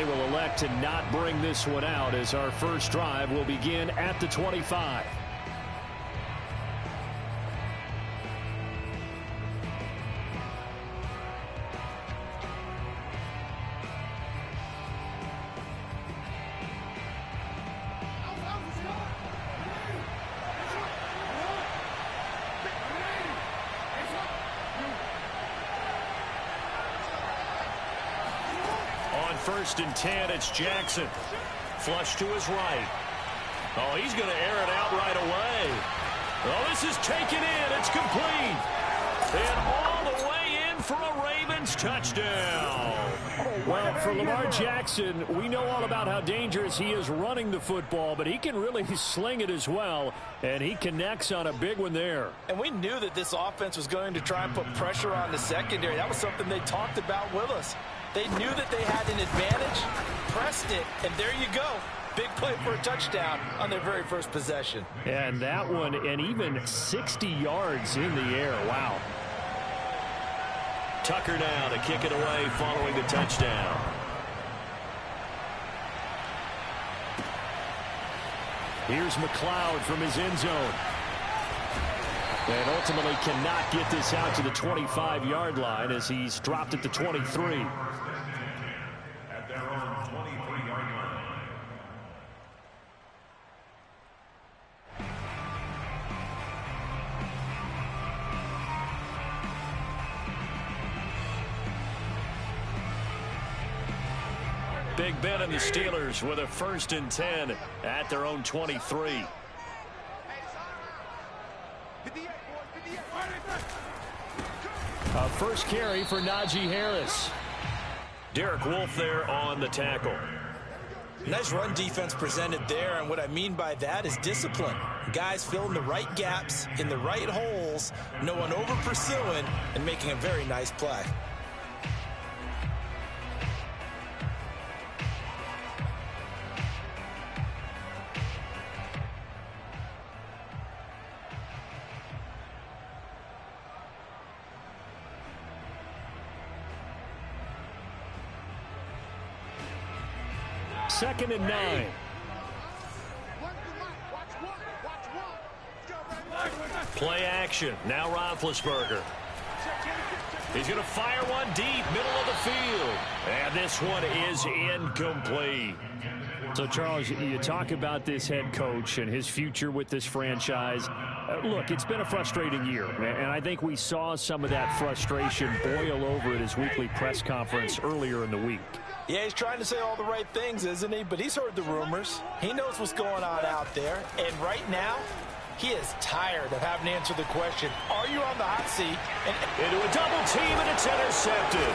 they will elect to not bring this one out as our first drive will begin at the 25. First and 10, it's Jackson. Flush to his right. Oh, he's going to air it out right away. Oh, this is taken in. It's complete. And all the way in for a Ravens touchdown. Well, for Lamar Jackson, we know all about how dangerous he is running the football, but he can really sling it as well, and he connects on a big one there. And we knew that this offense was going to try and put pressure on the secondary. That was something they talked about with us. They knew that they had an advantage, pressed it, and there you go. Big play for a touchdown on their very first possession. And that one, and even 60 yards in the air. Wow. Tucker now to kick it away following the touchdown. Here's McLeod from his end zone. And ultimately cannot get this out to the 25-yard line as he's dropped at the 23. At their own 23-yard line. Big Ben and the Steelers with a first and 10 at their own 23. First carry for Najee Harris. Derek Wolfe there on the tackle. Nice run defense presented there, and what I mean by that is discipline. Guys filling the right gaps in the right holes, no one over pursuing, and making a very nice play. Second and 9. Play action. Now Roethlisberger. He's going to fire one deep, middle of the field. And this one is incomplete. So, Charles, you talk about this head coach and his future with this franchise. Look, it's been a frustrating year, and I think we saw some of that frustration boil over at his weekly press conference earlier in the week. Yeah, he's trying to say all the right things, isn't he? But he's heard the rumors. He knows what's going on out there. And right now, he is tired of having to answer the question, are you on the hot seat? And into a double team, and it's intercepted.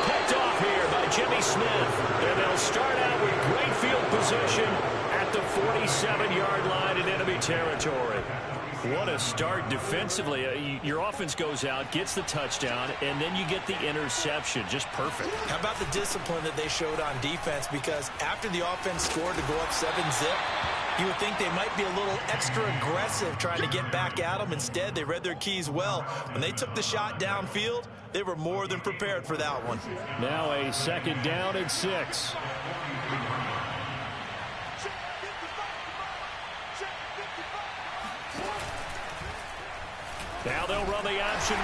Picked off here by Jimmy Smith. And they'll start out with great field position at the 47-yard line in enemy territory. What a start defensively. Your offense goes out, gets the touchdown, and then you get the interception. Just perfect. How about the discipline that they showed on defense? Because after the offense scored to go up 7-zip, you would think they might be a little extra aggressive trying to get back at them. Instead, they read their keys well. When they took the shot downfield, they were more than prepared for that one. Now a second down and 6. Now they'll run the option to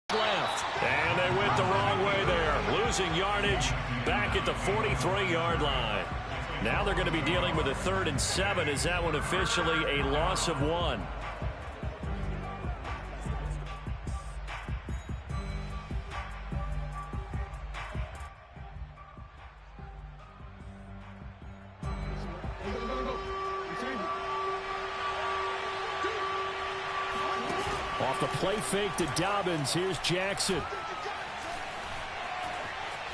the left. And they went the wrong way there. Losing yardage back at the 43-yard line. Now they're going to be dealing with a 3rd and 7. Is that one officially a loss of 1? Off the play fake to Dobbins. Here's Jackson.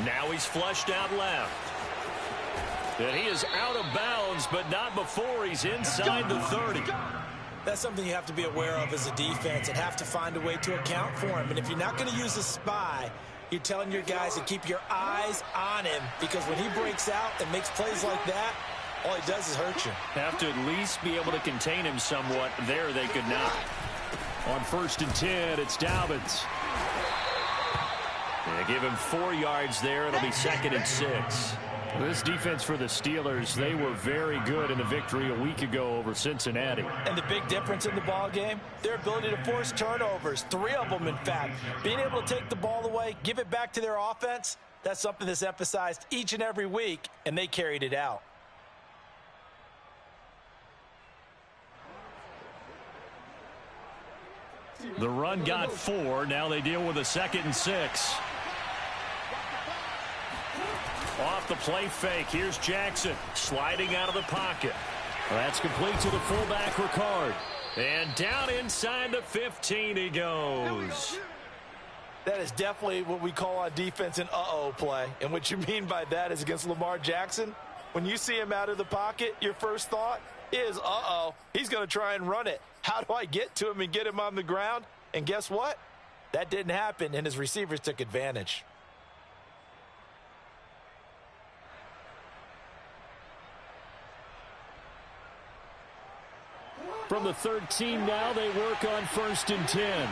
Now he's flushed out left. And he is out of bounds, but not before he's inside the 30. That's something you have to be aware of as a defense and have to find a way to account for him. And if you're not going to use a spy, you're telling your guys to keep your eyes on him, because when he breaks out and makes plays like that, all he does is hurt you. Have to at least be able to contain him somewhat. There they could not. On 1st and 10, it's Dobbins. They give him 4 yards there. It'll be 2nd and 6. This defense for the Steelers, they were very good in the victory a week ago over Cincinnati. And the big difference in the ball game, their ability to force turnovers, 3 of them in fact. Being able to take the ball away, give it back to their offense, that's something that's emphasized each and every week, and they carried it out. The run got 4. Now they deal with a 2nd and 6. Off the play fake. Here's Jackson sliding out of the pocket. That's complete to the fullback, Ricard. And down inside the 15 he goes. That is definitely what we call on defense an uh-oh play. And what you mean by that is against Lamar Jackson, when you see him out of the pocket, your first thought is, uh-oh, he's going to try and run it. How do I get to him and get him on the ground? And guess what? That didn't happen, and his receivers took advantage. From the 13 now, they work on 1st and 10.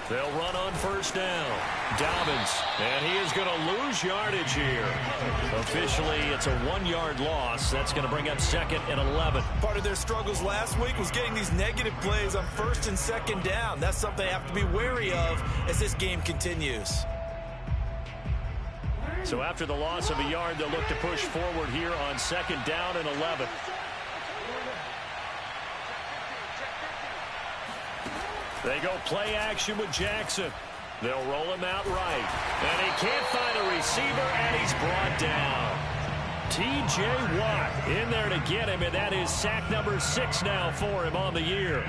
They'll run on 1st down. Dobbins, and he is going to lose yardage here. Officially, it's a 1-yard loss. That's going to bring up 2nd and 11. Part of their struggles last week was getting these negative plays on 1st and 2nd down. That's something they have to be wary of as this game continues. So after the loss of a yard, they'll look to push forward here on 2nd down and 11. They go play action with Jackson. They'll roll him out right. And he can't find a receiver, and he's brought down. T.J. Watt in there to get him, and that is sack number 6 now for him on the year.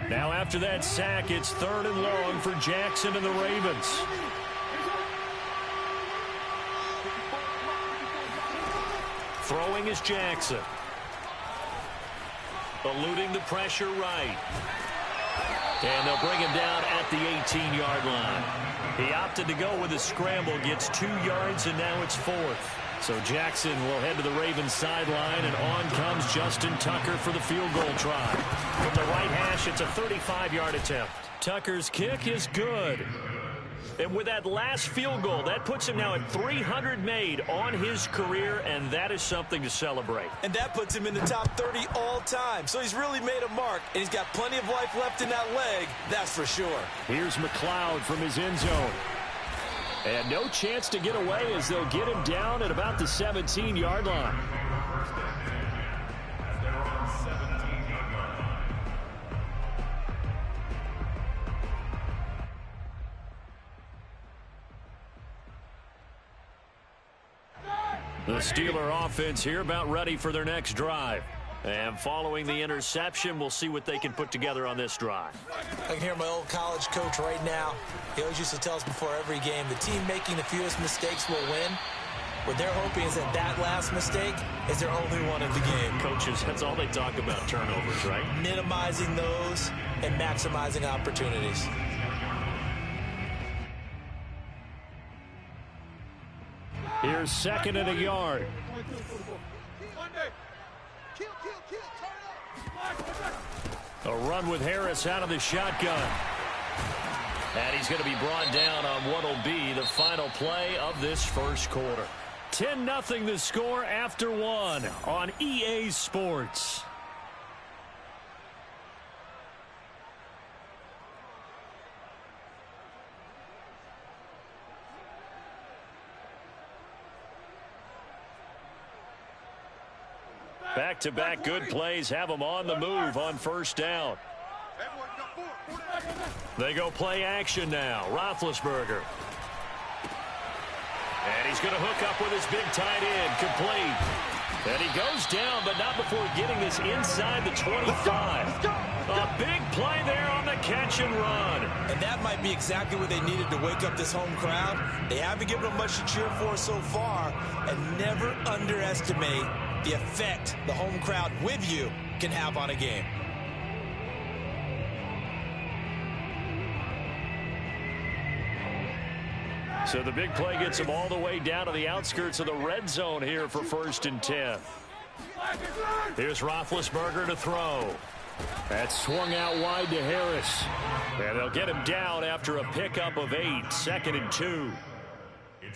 Now after that sack, it's 3rd and long for Jackson and the Ravens. Throwing is Jackson. Eluding the pressure right. And they'll bring him down at the 18-yard line. He opted to go with a scramble, gets 2 yards, and now it's 4th. So Jackson will head to the Ravens sideline, and on comes Justin Tucker for the field goal try. From the right hash, it's a 35-yard attempt. Tucker's kick is good. And with that last field goal, that puts him now at 300 made on his career, and that is something to celebrate. And that puts him in the top 30 all time. So he's really made a mark, and he's got plenty of life left in that leg, that's for sure. Here's McLeod from his end zone. And no chance to get away as they'll get him down at about the 17-yard line. The Steeler offense here about ready for their next drive. And following the interception, we'll see what they can put together on this drive. I can hear my old college coach right now. He always used to tell us before every game, the team making the fewest mistakes will win. What they're hoping is that last mistake is their only one of the game. Coaches, that's all they talk about, turnovers, right? Minimizing those and maximizing opportunities. Here's 2nd and a yard. A run with Harris out of the shotgun. And he's going to be brought down on what will be the final play of this first quarter. 10-0 the score after 1 on EA Sports. Back-to-back good plays have them on the move on 1st down. They go play action now. Roethlisberger. And he's going to hook up with his big tight end. Complete. And he goes down, but not before getting this inside the 25. A big play there on the catch and run. And that might be exactly what they needed to wake up this home crowd. They haven't given them much to cheer for so far. And never underestimate the effect the home crowd with you can have on a game. So the big play gets him all the way down to the outskirts of the red zone here for 1st and 10. Here's Roethlisberger to throw. That's swung out wide to Harris. And they'll get him down after a pickup of 8, 2nd and 2.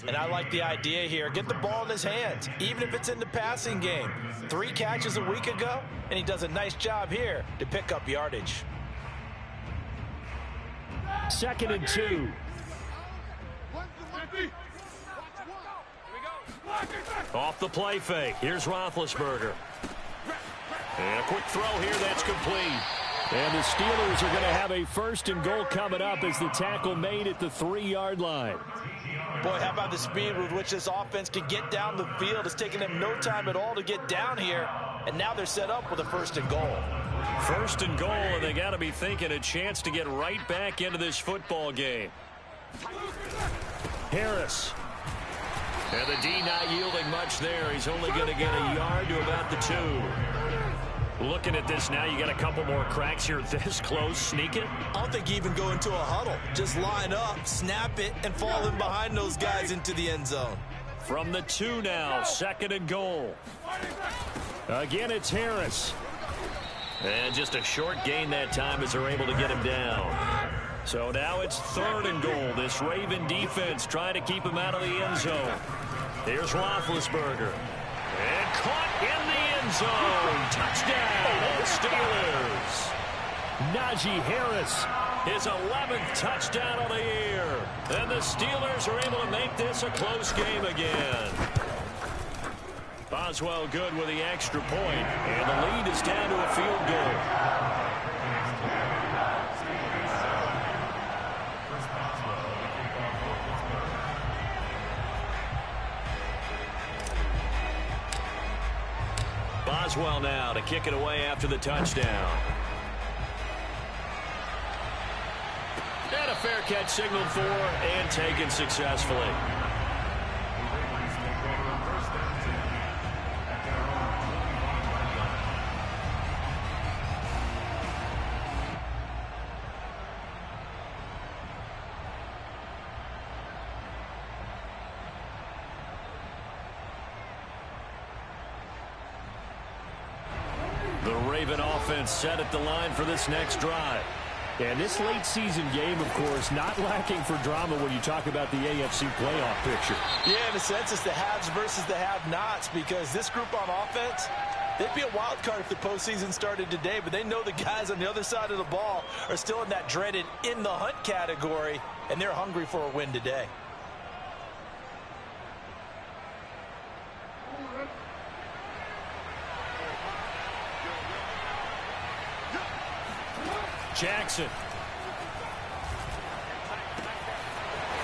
And I like the idea here. Get the ball in his hands, even if it's in the passing game. 3 catches a week ago, and he does a nice job here to pick up yardage. 2nd and 2. Off the play fake. Here's Roethlisberger. And a quick throw here. That's complete. And the Steelers are going to have a 1st and goal coming up as the tackle made at the 3-yard line. Boy, how about the speed with which this offense can get down the field? It's taken them no time at all to get down here. And now they're set up with a 1st and goal. 1st and goal, and they got to be thinking a chance to get right back into this football game. Harris. And the D not yielding much there. He's only going to get a yard to about the 2. Looking at this now, you got a couple more cracks here this close. Sneak it. I don't think you even go into a huddle. Just line up, snap it, and fall in behind those guys into the end zone. From the 2 now, 2nd and goal. Again, it's Harris. And just a short gain that time as they're able to get him down. So now it's 3rd and goal. This Raven defense trying to keep him out of the end zone. Here's Roethlisberger. And caught in the end zone. Touchdown, Steelers. Najee Harris, his 11th touchdown of the year. And the Steelers are able to make this a close game again. Boswell good with the extra point, and the lead is down to a field goal. Boswell now to kick it away after the touchdown. And a fair catch signaled for and taken successfully. The Raven offense set at the line for this next drive. And this late season game, of course, not lacking for drama when you talk about the AFC playoff picture. Yeah, in a sense, it's the haves versus the have-nots, because this group on offense, they'd be a wild card if the postseason started today, but they know the guys on the other side of the ball are still in that dreaded in-the-hunt category, and they're hungry for a win today. Jackson.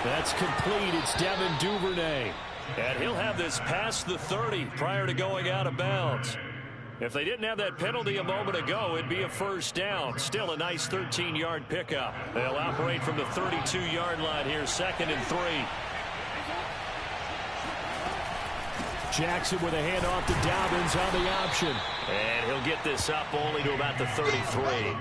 That's complete. It's Devin Duvernay. And he'll have this past the 30 prior to going out of bounds. If they didn't have that penalty a moment ago, it'd be a 1st down. Still a nice 13-yard pickup. They'll operate from the 32-yard line here, 2nd and 3. Jackson with a handoff to Dobbins on the option. And he'll get this up only to about the 33.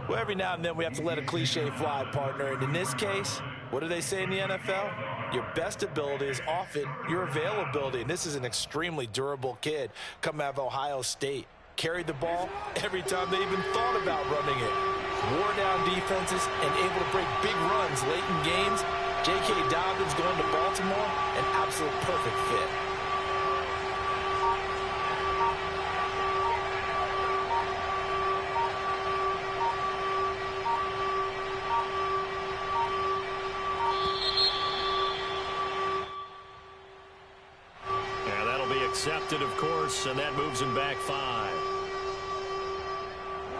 Well, every now and then we have to let a cliche fly, partner. And in this case, what do they say in the NFL? Your best ability is often your availability. And this is an extremely durable kid coming out of Ohio State. Carried the ball every time they even thought about running it. Wore down defenses and able to break big runs late in games. J.K. Dobbins going to Baltimore, an absolute perfect fit. Accepted, of course, and that moves him back 5.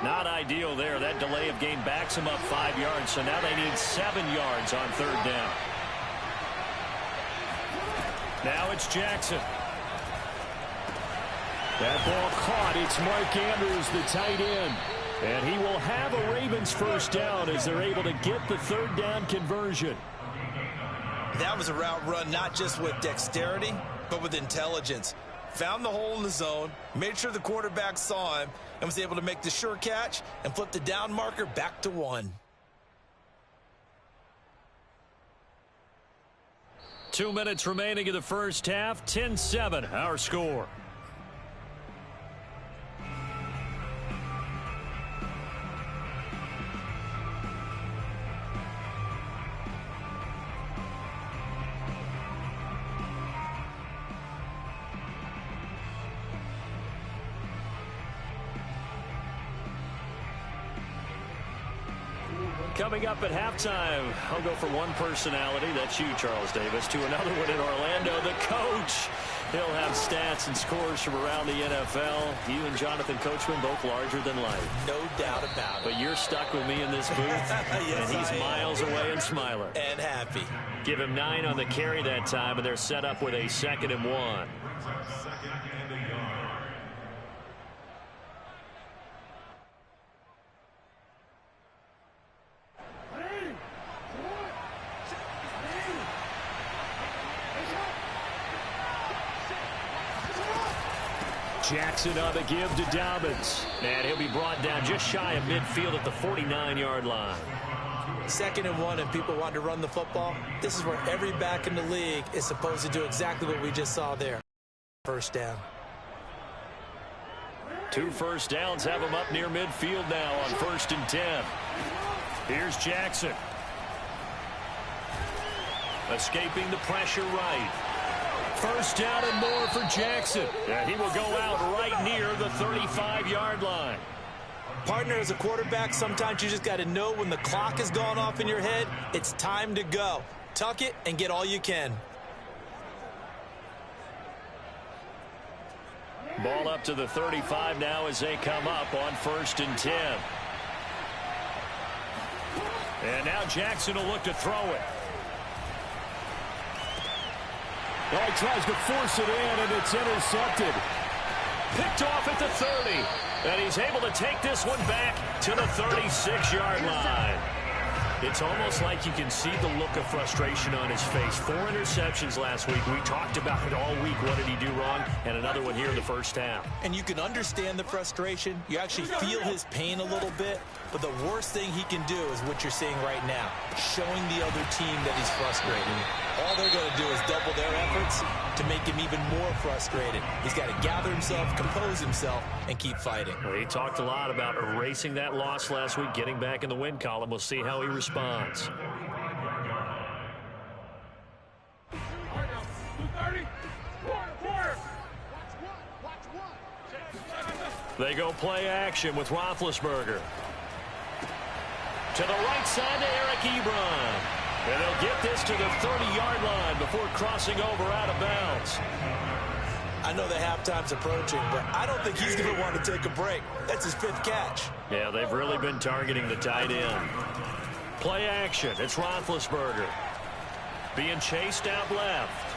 Not ideal there. That delay of game backs him up 5 yards, so now they need 7 yards on 3rd down. Now it's Jackson. That ball caught. It's Mark Andrews, the tight end. And he will have a Ravens 1st down as they're able to get the 3rd down conversion. That was a route run not just with dexterity, but with intelligence. Found the hole in the zone, made sure the quarterback saw him, and was able to make the sure catch and flip the down marker back to 1. 2 minutes remaining in the first half. 10-7, our score. Coming up at halftime, I'll go from one personality, that's you, Charles Davis, to another one in Orlando, the coach. He'll have stats and scores from around the NFL. You and Jonathan Coachman, both larger than life. No doubt about it. But you're stuck with me in this booth, yes, and he's miles away and smiling. And happy. Give him 9 on the carry that time, and they're set up with a 2nd and 1. Jackson on the give to Dobbins. And he'll be brought down just shy of midfield at the 49-yard line. 2nd and 1, and people want to run the football. This is where every back in the league is supposed to do exactly what we just saw there. First down. 2 first downs have him up near midfield now on 1st and 10. Here's Jackson. Escaping the pressure right. First down and more for Jackson. And he will go out right near the 35-yard line. Partner, as a quarterback, sometimes you just got to know when the clock has gone off in your head, it's time to go. Tuck it and get all you can. Ball up to the 35 now as they come up on 1st and 10. And now Jackson will look to throw it. Well, he tries to force it in, and it's intercepted. Picked off at the 30. And he's able to take this one back to the 36-yard line. It's almost like you can see the look of frustration on his face. 4 interceptions last week. We talked about it all week. What did he do wrong? And another one here in the first half. And you can understand the frustration. You actually feel his pain a little bit. But the worst thing he can do is what you're seeing right now, showing the other team that he's frustrated. All they're going to do is double their efforts to make him even more frustrated. He's got to gather himself, compose himself, and keep fighting. Well, he talked a lot about erasing that loss last week, getting back in the win column. We'll see how he responds. They go play action with Roethlisberger. To the right side to Eric Ebron. And they'll get this to the 30-yard line before crossing over out of bounds. I know the halftime's approaching, but I don't think he's going to want to take a break. That's his 5th catch. Yeah, they've really been targeting the tight end. Play action. It's Roethlisberger. Being chased out left.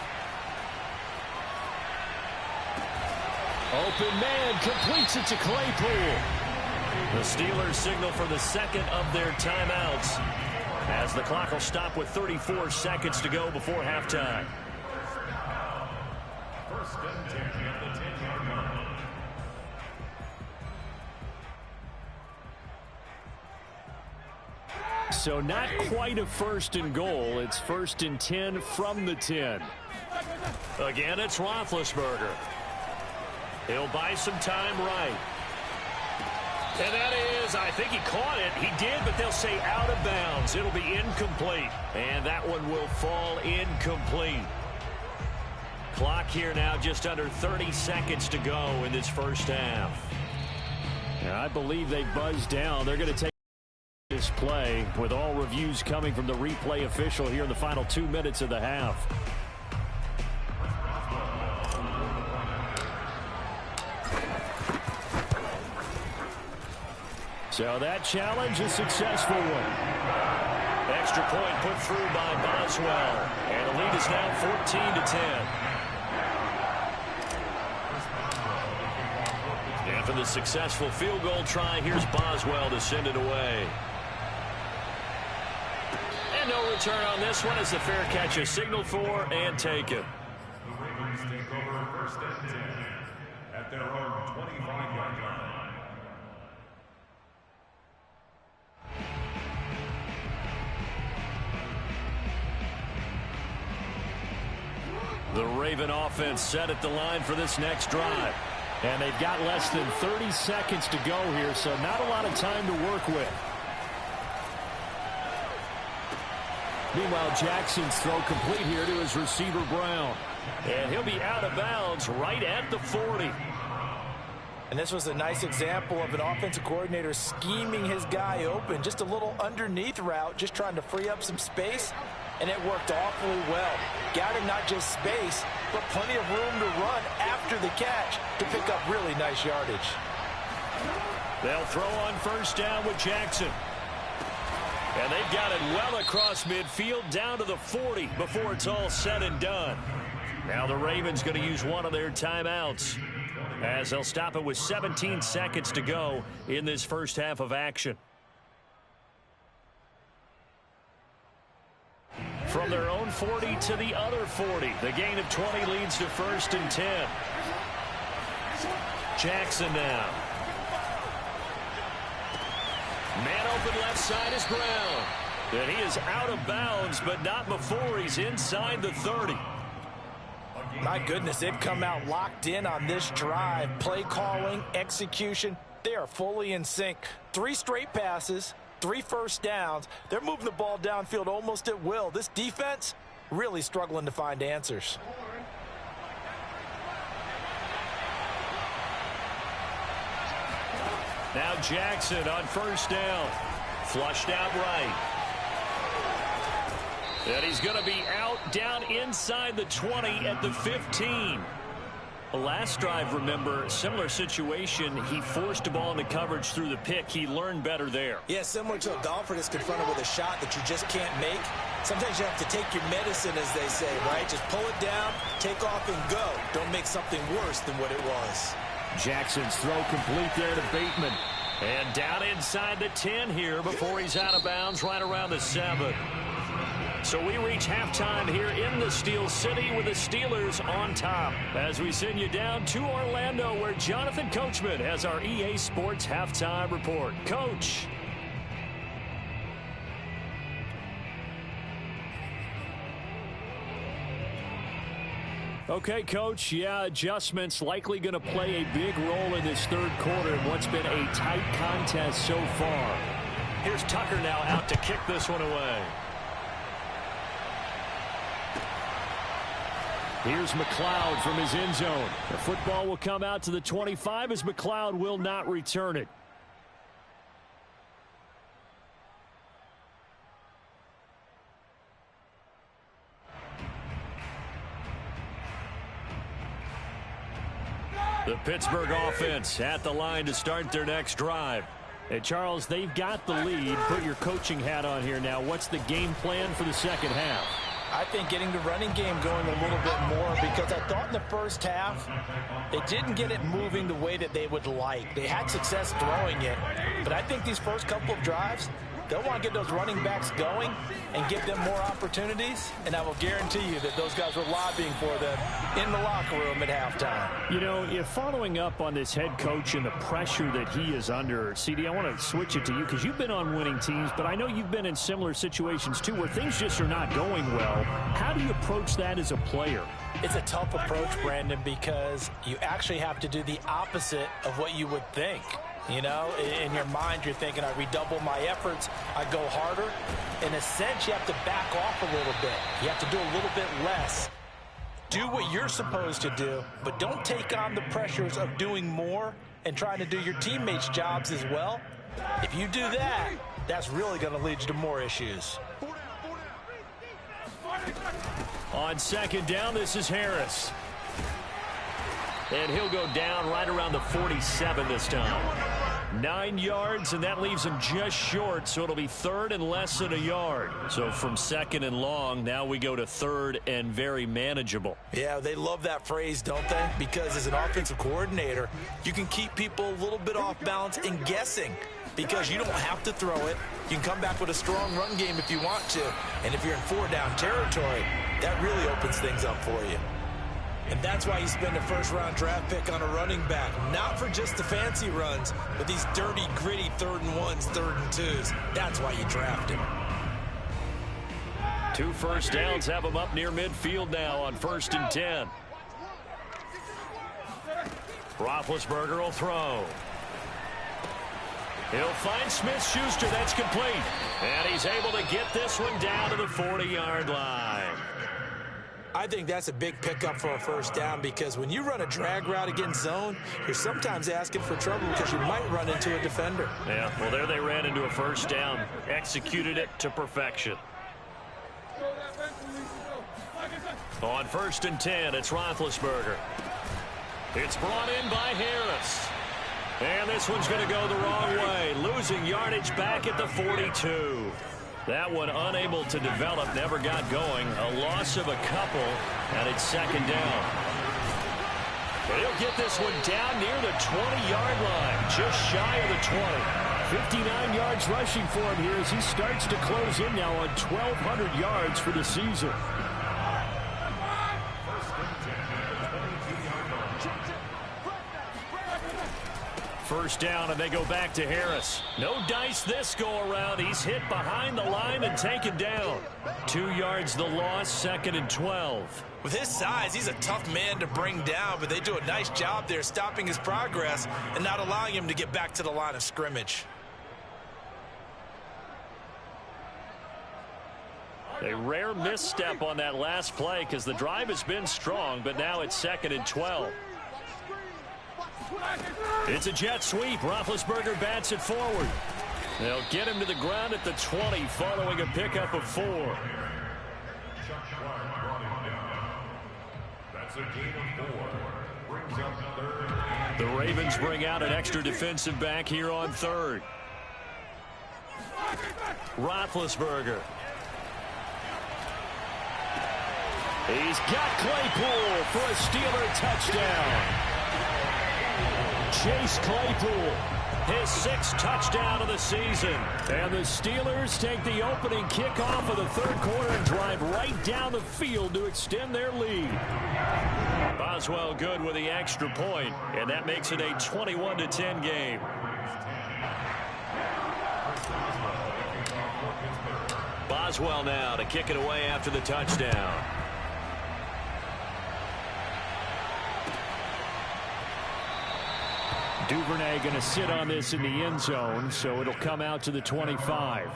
Open man completes it to Claypool. The Steelers signal for the 2nd of their timeouts as the clock will stop with 34 seconds to go before halftime. First and 10 at the 10-yard line. So not quite a 1st and goal. It's 1st and 10 from the 10. Again, it's Roethlisberger. He'll buy some time right. And that is, I think he caught it. He did, but they'll say out of bounds. It'll be incomplete. And that one will fall incomplete. Clock here now just under 30 seconds to go in this first half. And I believe they buzzed down. They're going to take this play with all reviews coming from the replay official here in the final 2 minutes of the half. So that challenge, a successful one. Extra point put through by Boswell. And the lead is now 14-10. And for the successful field goal try, here's Boswell to send it away. And no return on this one as the fair catch is signaled for and taken. The Ravens take over 1st and 10 at their own 25-yard line. The Raven offense set at the line for this next drive. And they've got less than 30 seconds to go here, so not a lot of time to work with. Meanwhile, Jackson's throw complete here to his receiver, Brown. And he'll be out of bounds right at the 40. And this was a nice example of an offensive coordinator scheming his guy open. Just a little underneath route, just trying to free up some space. And it worked awfully well. Got him not just space, but plenty of room to run after the catch to pick up really nice yardage. They'll throw on first down with Jackson. And they've got it well across midfield down to the 40 before it's all said and done. Now the Ravens going to use one of their timeouts as they'll stop it with 17 seconds to go in this first half of action. From their own 40 to the other 40. The gain of 20 leads to 1st and 10. Jackson now. Man open left side is Brown. And he is out of bounds, but not before he's inside the 30. My goodness, they've come out locked in on this drive. Play calling, execution, they are fully in sync. 3 straight passes, 3 first downs. They're moving the ball downfield almost at will. This defense really struggling to find answers. Now Jackson on first down. Flushed out right. And he's going to be out down inside the 20 at the 15. The last drive, remember, similar situation. He forced a ball into coverage through the pick. He learned better there. Yeah, similar to a golfer that's confronted with a shot that you just can't make. Sometimes you have to take your medicine, as they say, right? Just pull it down, take off, and go. Don't make something worse than what it was. Jackson's throw complete there to Bateman. And down inside the 10 here before he's out of bounds right around the 7. So we reach halftime here in the Steel City with the Steelers on top as we send you down to Orlando where Jonathan Coachman has our EA Sports Halftime Report. Coach. Okay, Coach, yeah, adjustments likely going to play a big role in this third quarter in what's been a tight contest so far. Here's Tucker now out to kick this one away. Here's McLeod from his end zone. The football will come out to the 25 as McLeod will not return it. The Pittsburgh offense at the line to start their next drive. Hey, Charles, they've got the lead. Put your coaching hat on here now. What's the game plan for the second half? I think getting the running game going a little bit more because I thought in the first half they didn't get it moving the way that they would like. They had success throwing it, but I think these first couple of drives, they'll want to get those running backs going and give them more opportunities, and I will guarantee you that those guys were lobbying for them in the locker room at halftime. You know, if following up on this head coach and the pressure that he is under, CD, I want to switch it to you because you've been on winning teams, but I know you've been in similar situations too where things just are not going well. How do you approach that as a player? It's a tough approach, Brandon, because you actually have to do the opposite of what you would think. You know, in your mind, you're thinking, I redouble my efforts, I go harder. In a sense, you have to back off a little bit. You have to do a little bit less. Do what you're supposed to do, but don't take on the pressures of doing more and trying to do your teammates' jobs as well. If you do that, that's really going to lead you to more issues. On second down, this is Harris. And he'll go down right around the 47 this time. 9 yards, and that leaves him just short, so it'll be third and less than a yard. So from second and long, now we go to third and very manageable. Yeah, they love that phrase, don't they? Because as an offensive coordinator, you can keep people a little bit off balance and guessing because you don't have to throw it. You can come back with a strong run game if you want to. And if you're in 4-down territory, that really opens things up for you. And that's why you spend a first-round draft pick on a running back. Not for just the fancy runs, but these dirty, gritty 3rd and 1s, 3rd and 2s. That's why you draft him. 2 first downs have him up near midfield now on 1st and 10. Roethlisberger will throw. He'll find Smith-Schuster. That's complete. And he's able to get this one down to the 40-yard line. I think that's a big pickup for a first down, because when you run a drag route against zone, you're sometimes asking for trouble because you might run into a defender. Yeah, well, there they ran into a first down. Executed it to perfection. On 1st and 10, it's Roethlisberger. It's brought in by Harris. And this one's going to go the wrong way. Losing yardage back at the 42. That one unable to develop, never got going. A loss of a couple, and it's 2nd down. But he'll get this one down near the 20-yard line, just shy of the 20. 59 yards rushing for him here as he starts to close in now on 1,200 yards for the season. First down, and they go back to Harris. No dice this go-around. He's hit behind the line and taken down. 2 yards the loss, 2nd and 12. With his size, he's a tough man to bring down, but they do a nice job there stopping his progress and not allowing him to get back to the line of scrimmage. A rare misstep on that last play because the drive has been strong, but now it's 2nd and 12. It's a jet sweep. Roethlisberger bats it forward. They'll get him to the ground at the 20 following a pickup of 4. That's a gain of 4. Brings up 3rd. The Ravens bring out an extra defensive back here on 3rd. Roethlisberger. He's got Claypool for a Steeler touchdown. Chase Claypool, his 6th touchdown of the season. And the Steelers take the opening kickoff of the 3rd quarter and drive right down the field to extend their lead. Boswell good with the extra point, and that makes it a 21-10 game. Boswell now to kick it away after the touchdown. Duvernay going to sit on this in the end zone, so it'll come out to the 25.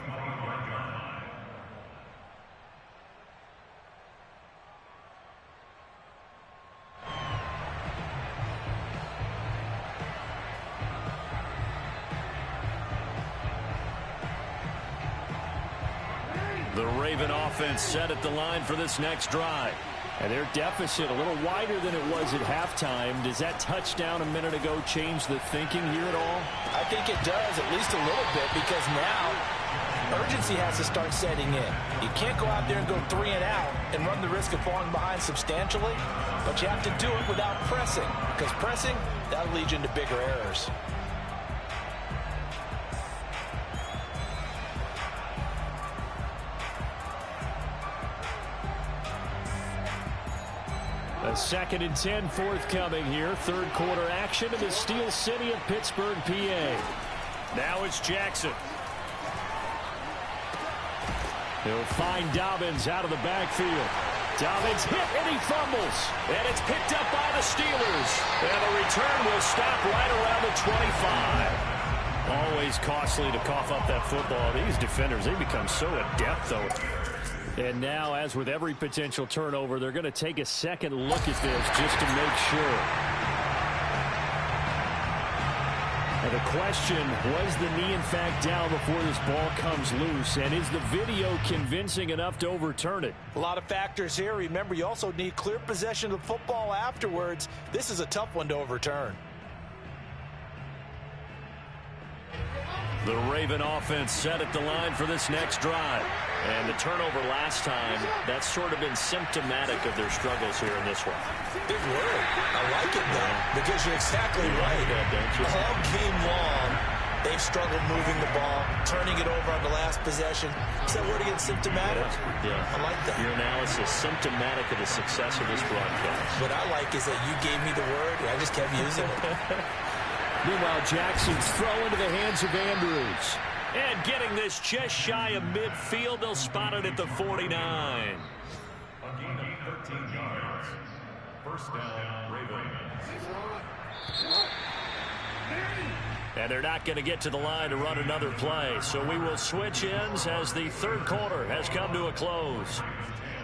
The Raven offense set at the line for this next drive. And their deficit a little wider than it was at halftime. Does that touchdown a minute ago change the thinking here at all? I think it does, at least a little bit, because now urgency has to start setting in. You can't go out there and go 3 and out and run the risk of falling behind substantially, but you have to do it without pressing, because pressing, that'll lead you into bigger errors. A 2nd and 10 forthcoming here. 3rd quarter action in the Steel City of Pittsburgh, PA. Now it's Jackson. He'll find Dobbins out of the backfield. Dobbins hit and he fumbles. And it's picked up by the Steelers. And the return will stop right around the 25. Always costly to cough up that football. These defenders, they become so adept, though. And now, as with every potential turnover, they're going to take a second look at this just to make sure. And the question, was the knee in fact down before this ball comes loose? And is the video convincing enough to overturn it? A lot of factors here. Remember, you also need clear possession of the football afterwards. This is a tough one to overturn. The Raven offense set at the line for this next drive. And the turnover last time, that's sort of been symptomatic of their struggles here in this one. Big word. I like it, though, because you're exactly right. All game long, they've struggled moving the ball, turning it over on the last possession. Is that word again, symptomatic? Yeah. I like that. Your analysis, symptomatic of the success of this broadcast. What I like is that you gave me the word, and I just kept using it. Meanwhile, Jackson's throw into the hands of Andrews. And getting this just shy of midfield, they'll spot it at the 49. A gain of 13 yards. First down, Ravens. And they're not going to get to the line to run another play. So we will switch ends as the third quarter has come to a close.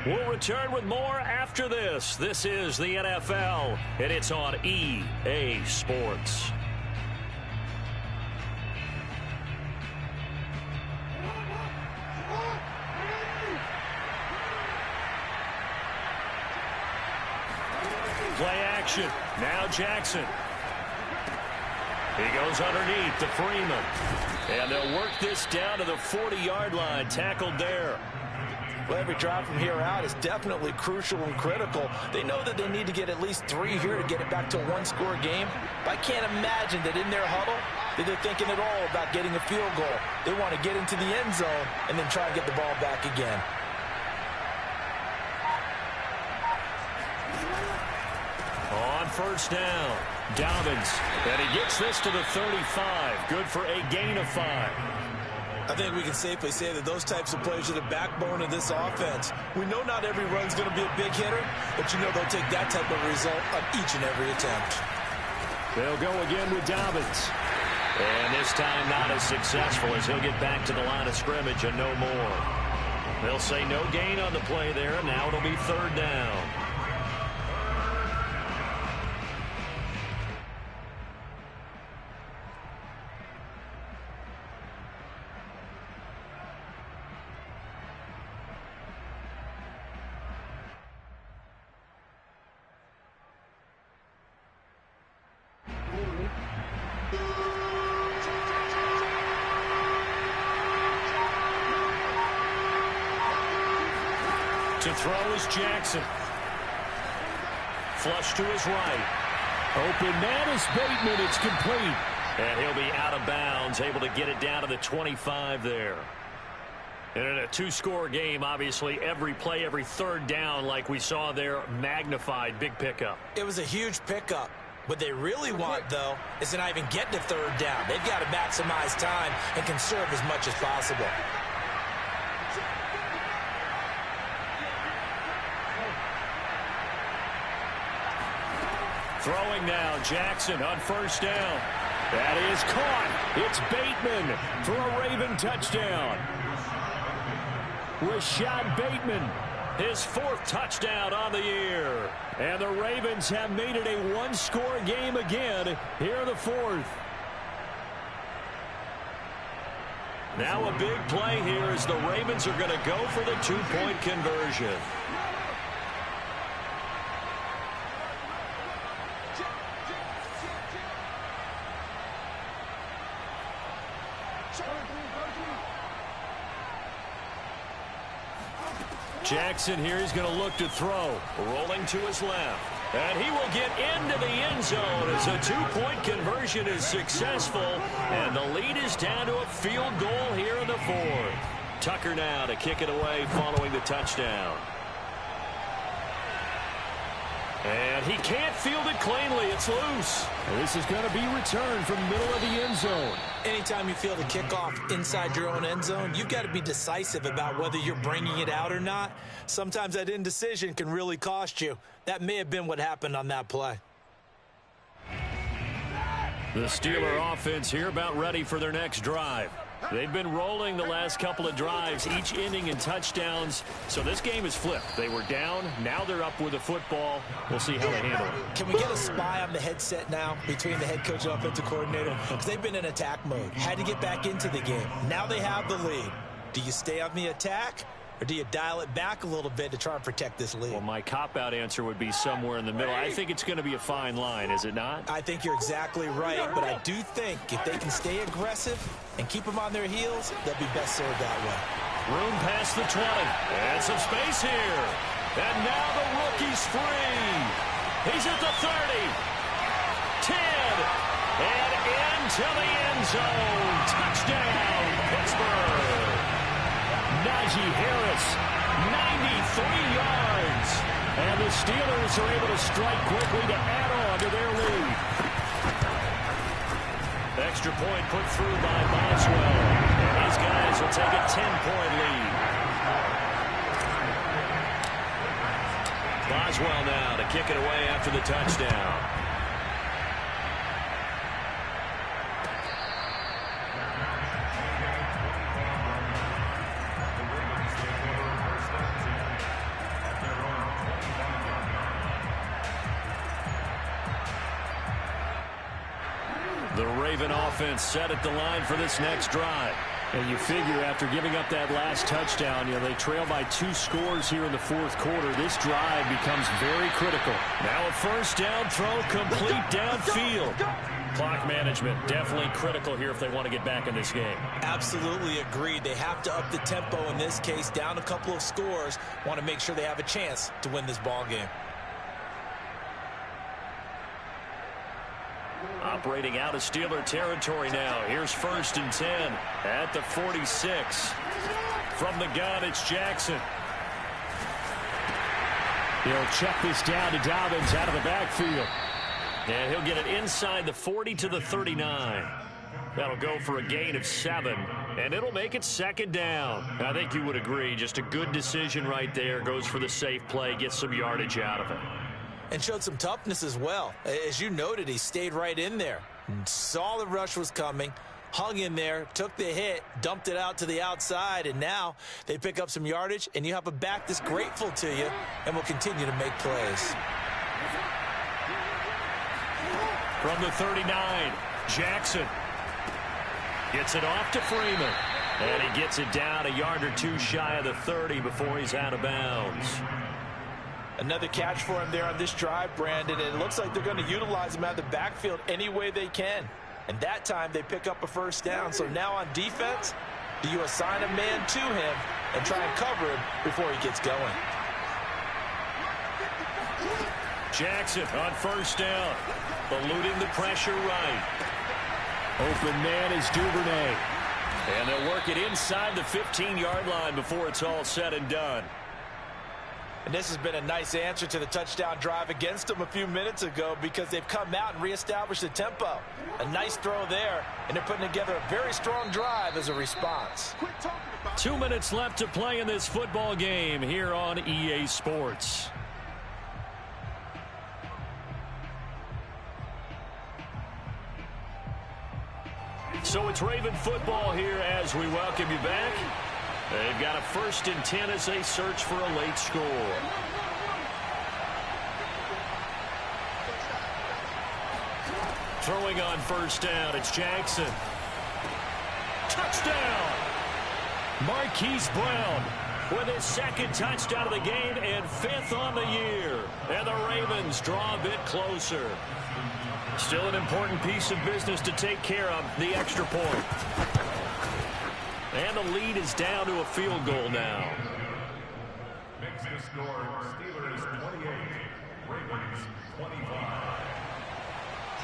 We'll return with more after this. This is the NFL, and it's on EA Sports. Play action. Now Jackson. He goes underneath to Freeman. And they'll work this down to the 40-yard line. Tackled there. Well, every drive from here out is definitely crucial and critical. They know that they need to get at least 3 here to get it back to a one-score game. But I can't imagine that in their huddle that they're thinking at all about getting a field goal. They want to get into the end zone and then try and get the ball back again. On first down, Dobbins. And he gets this to the 35. Good for a gain of 5. I think we can safely say that those types of plays are the backbone of this offense. We know not every run's going to be a big hitter, but you know they'll take that type of result on each and every attempt. They'll go again with Dobbins. And this time not as successful as he'll get back to the line of scrimmage and no more. They'll say no gain on the play there, and now it'll be third down. To throw is Jackson. Flush to his right. Open man is Bateman. It's complete. And he'll be out of bounds, able to get it down to the 25 there. And in a two-score game, obviously, every play, every third down, like we saw there, magnified. Big pickup. It was a huge pickup. What they really want, though, is to not even get to third down. They've got to maximize time and conserve as much as possible. Throwing now, Jackson on first down. That is caught. It's Bateman for a Raven touchdown. Rashad Bateman, his 4th touchdown on the year. And the Ravens have made it a one-score game again here in the 4th. Now a big play here as the Ravens are going to go for the 2-point conversion. Jackson here, he's going to look to throw. Rolling to his left. And he will get into the end zone as a 2-point conversion is successful. And the lead is down to a field goal here in the 4th. Tucker now to kick it away following the touchdown. And he can't field it cleanly. It's loose. This is going to be returned from the middle of the end zone. Anytime you field a kickoff inside your own end zone, you've got to be decisive about whether you're bringing it out or not. Sometimes that indecision can really cost you. That may have been what happened on that play. The Steeler offense here about ready for their next drive. They've been rolling the last couple of drives, each ending in touchdowns. So this game is flipped. They were down. Now they're up with the football. We'll see how they handle it. Can we get a spy on the headset now between the head coach and offensive coordinator? Because they've been in attack mode. Had to get back into the game. Now they have the lead. Do you stay on the attack? Or do you dial it back a little bit to try and protect this lead? Well, my cop-out answer would be somewhere in the middle. I think it's going to be a fine line, is it not? I think you're exactly right, but I do think if they can stay aggressive and keep them on their heels, they'll be best served that way. Room past the 20. And some space here. And now the rookie's free. He's at the 30. 10. And into the end zone. Touchdown, Pittsburgh. Najee Harris, 93 yards. And the Steelers are able to strike quickly to add on to their lead. Extra point put through by Boswell. And these guys will take a 10-point lead. Boswell now to kick it away after the touchdown. The Raven offense set at the line for this next drive. And you figure after giving up that last touchdown, they trail by 2 scores here in the fourth quarter. This drive becomes very critical. Now a first down throw, complete downfield. Clock management definitely critical here if they want to get back in this game. Absolutely agreed. They have to up the tempo in this case, down a couple of scores. Want to make sure they have a chance to win this ball game. Operating out of Steeler territory now. Here's 1st and 10 at the 46. From the gun, it's Jackson. He'll check this down to Dobbins out of the backfield. And he'll get it inside the 40 to the 39. That'll go for a gain of 7, and it'll make it 2nd down. I think you would agree. Just a good decision right there. Goes for the safe play, gets some yardage out of it. And showed some toughness as well. As you noted, he stayed right in there. Saw the rush was coming, hung in there, took the hit, dumped it out to the outside, and now they pick up some yardage, and you have a back that's grateful to you and will continue to make plays. From the 39, Jackson gets it off to Freeman. And he gets it down a yard or 2 shy of the 30 before he's out of bounds. Another catch for him there on this drive, Brandon, and it looks like they're going to utilize him out of the backfield any way they can. And that time they pick up a first down. So now on defense, do you assign a man to him and try and cover him before he gets going? Jackson on 1st down, eluding the pressure right. Open man is Duvernay. And they'll work it inside the 15-yard line before it's all said and done. And this has been a nice answer to the touchdown drive against them a few minutes ago because they've come out and reestablished the tempo. A nice throw there, and they're putting together a very strong drive as a response. 2 minutes left to play in this football game here on EA Sports. So it's Raven football here as we welcome you back. They've got a 1st and 10 as they search for a late score. Throwing on 1st down, it's Jackson. Touchdown! Marquise Brown with his 2nd touchdown of the game and 5th on the year. And the Ravens draw a bit closer. Still an important piece of business to take care of, the extra point. And the lead is down to a field goal now. Makes the score Steelers 28, Ravens 25.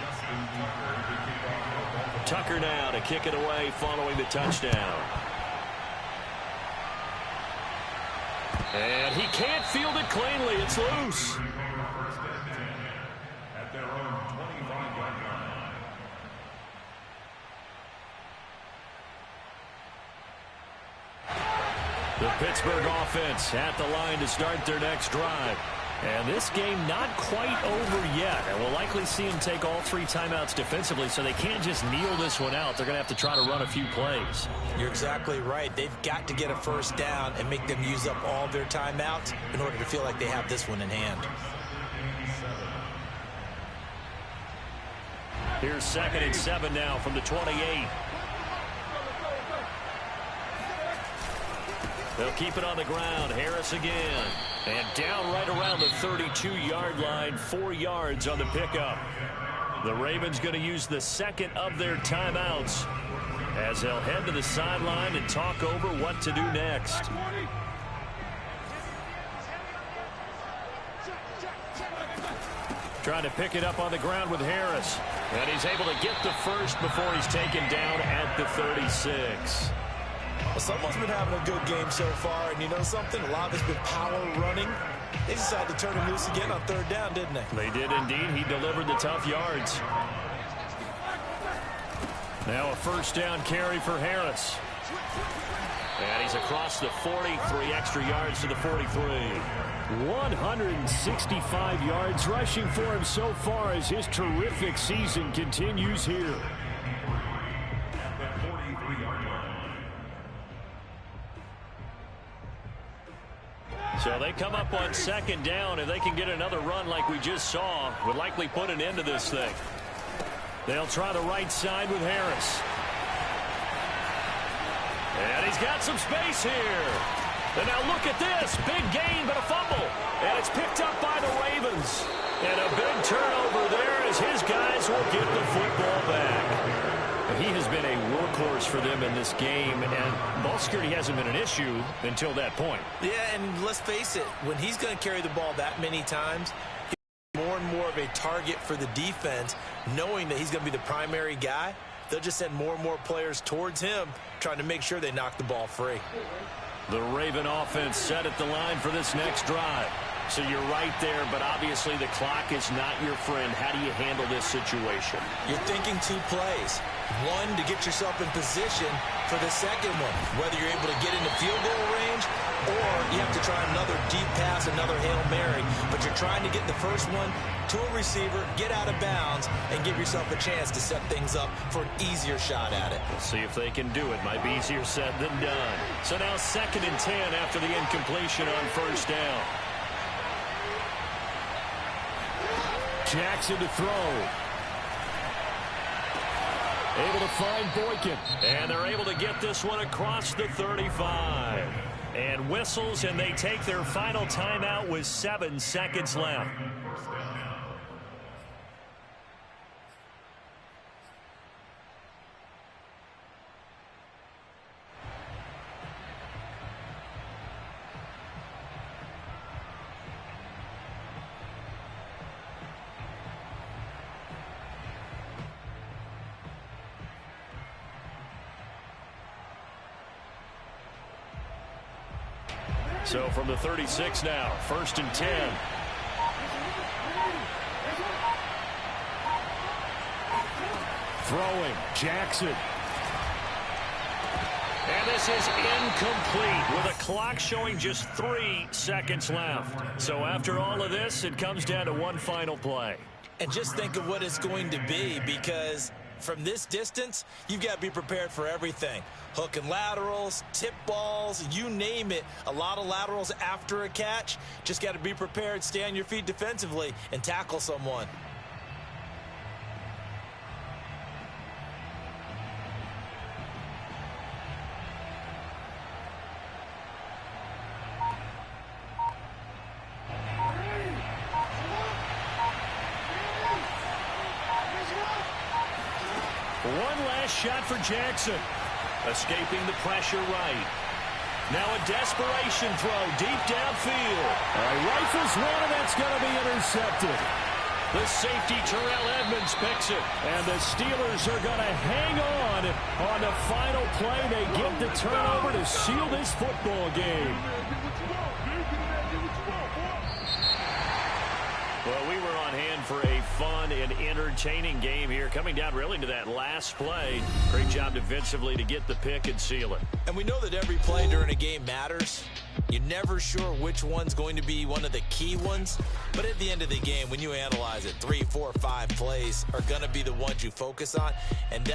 Justin Tucker to kick off. Tucker now to kick it away following the touchdown. And he can't field it cleanly. It's loose. At their own 25-yard line. The Pittsburgh offense at the line to start their next drive. And this game not quite over yet. And we'll likely see them take all 3 timeouts defensively, so they can't just kneel this one out. They're going to have to try to run a few plays. You're exactly right. They've got to get a first down and make them use up all their timeouts in order to feel like they have this one in hand. Here's 2nd and 7 now from the 28. They'll keep it on the ground. Harris again. And down right around the 32-yard line. 4 yards on the pickup. The Ravens going to use the 2nd of their timeouts as they'll head to the sideline and talk over what to do next. Trying to pick it up on the ground with Harris. And he's able to get the first before he's taken down at the 36. Well, someone's been having a good game so far, and you know something? A lot of it's been power running. They decided to turn him loose again on 3rd down, didn't they? They did indeed. He delivered the tough yards. Now a 1st down carry for Harris. And he's across the 40, 3 extra yards to the 43. 165 yards rushing for him so far as his terrific season continues here. So they come up on second down. If they can get another run like we just saw, would likely put an end to this thing. They'll try the right side with Harris. And he's got some space here. And now look at this. Big gain, but a fumble. And it's picked up by the Ravens. And a big turnover there as his guys will get the football back. He has been a workhorse for them in this game, and ball security hasn't been an issue until that point. Yeah, and let's face it, when he's going to carry the ball that many times, he's more and more of a target for the defense, knowing that he's going to be the primary guy. They'll just send more and more players towards him, trying to make sure they knock the ball free. The Raven offense set at the line for this next drive. So you're right there, but obviously the clock is not your friend. How do you handle this situation? You're thinking 2 plays. One, to get yourself in position for the second one, whether you're able to get into field goal range or you have to try another deep pass, another Hail Mary. But you're trying to get the first one to a receiver, get out of bounds, and give yourself a chance to set things up for an easier shot at it. We'll see if they can do it. Might be easier said than done. So now 2nd and 10 after the incompletion on first down. Jackson to throw. Able to find Boykin. And they're able to get this one across the 35. And whistles, and they take their final timeout with 7 seconds left. So from the 36 now, 1st and 10. Throwing, Jackson. And this is incomplete with a clock showing just 3 seconds left. So after all of this, it comes down to one final play. And just think of what it's going to be, because from this distance, you've got to be prepared for everything. Hook and laterals, tip balls, you name it. A lot of laterals after a catch. Just got to be prepared, stay on your feet defensively, and tackle someone. One last shot for Jackson. Escaping the pressure right. Now a desperation throw deep downfield. Rifles one, and that's going to be intercepted. The safety, Terrell Edmonds, picks it. And the Steelers are going to hang on the final play. They get the turnover to seal this football game. Well, we were on hand for a fun and entertaining game here, coming down really to that last play. Great job defensively to get the pick and seal it. And we know that every play during a game matters. You're never sure which one's going to be one of the key ones. But at the end of the game, when you analyze it, 3, 4, 5 plays are going to be the ones you focus on. And